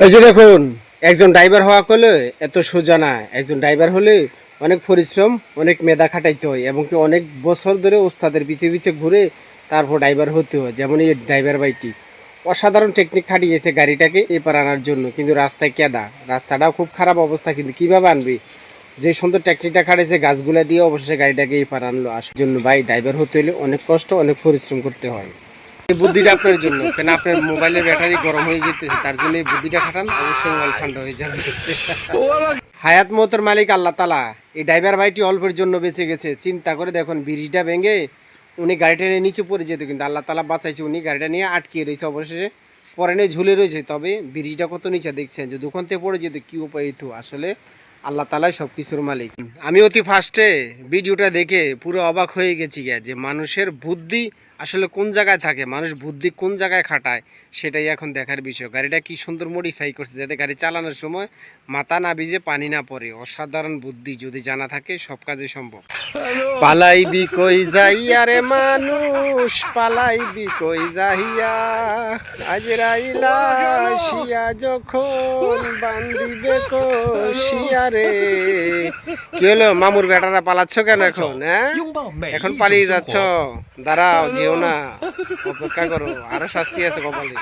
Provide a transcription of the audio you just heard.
এই যে দেখুন, একজন ড্রাইভার হওয়া করলে এত সোজা না। একজন ড্রাইভার হলে অনেক পরিশ্রম, অনেক মেধা খাটাইতে হয় এবং কি অনেক বছর ধরে ওস্তাদের পিছে পিছে ঘুরে তারপর ড্রাইভার হতে হয়। যেমন এই ড্রাইভার ভাইটি অসাধারণ টেকনিক খাটিয়েছে গাড়িটাকে এপার আনার জন্য, কিন্তু রাস্তায় কেদা, রাস্তাটাও খুব খারাপ অবস্থা, কিন্তু কীভাবে আনবে? যে সুন্দর টেকনিকটা খাটিয়েছে গাছগুলা দিয়ে অবশেষে গাড়িটাকে এপার আনলো। আসার জন্য ভাই ড্রাইভার হতে হলে অনেক কষ্ট, অনেক পরিশ্রম করতে হয়। এই বুদ্ধিটা আপনার জন্য, কেন আপনার মোবাইলের ব্যাটারি গরম হয়ে যেতেছে, তার জন্য এই বুদ্ধিটা খাটান, অবশ্যই মোবাইল ঠান্ডা হয়ে যাবে। হায়াত মতের মালিক আল্লাহ তালা। এই ড্রাইভার ভাইটি অল্পের জন্য বেঁচে গেছে। চিন্তা করে দেখুন, ব্রিজটা ভেঙে উনি গাড়িটা নিয়ে নিচে পড়ে যেত, কিন্তু আল্লাহ তালা বাঁচাইছে। উনি গাড়িটা নিয়ে আটকে রয়েছে, অবশেষে পরে নিয়ে ঝুলে রয়েছে। তবে ব্রিজটা কত নিচে দেখছেন, যদি ওখান থেকে পড়ে যেত কী উপায় হতো। আসলে আল্লাহ তালাই সব কিছুর মালিক। আমি অতি ফার্স্টে ভিডিওটা দেখে পুরো অবাক হয়ে গেছি যে মানুষের বুদ্ধি আসলে কোন জায়গায় থাকে, মানুষ বুদ্ধি কোন জায়গায় খাটায়, সেটাই এখন দেখার বিষয়। গাড়িটা কি সুন্দর মডিফাই করছে যাতে গাড়ি চালানোর সময় মাথা না ভিজে, পানি না পড়ে। অসাধারণ বুদ্ধি, যদি জানা থাকে সব কাজে সম্ভব। পালাইবি কই যাইয়া রে মানুষ, পালাইবি কই যাইয়া, আজ রাইলা শিয়া যখন বান্দিবে কষিয়া রে। কি হলো মামুর বেটারা, পালাচ্ছ কেন এখন? হ্যাঁ, এখন পালিয়ে যাচ্ছ? দাঁড়াও, যেও না, অপেক্ষা করো, আরো শাস্তি আছে কপালে।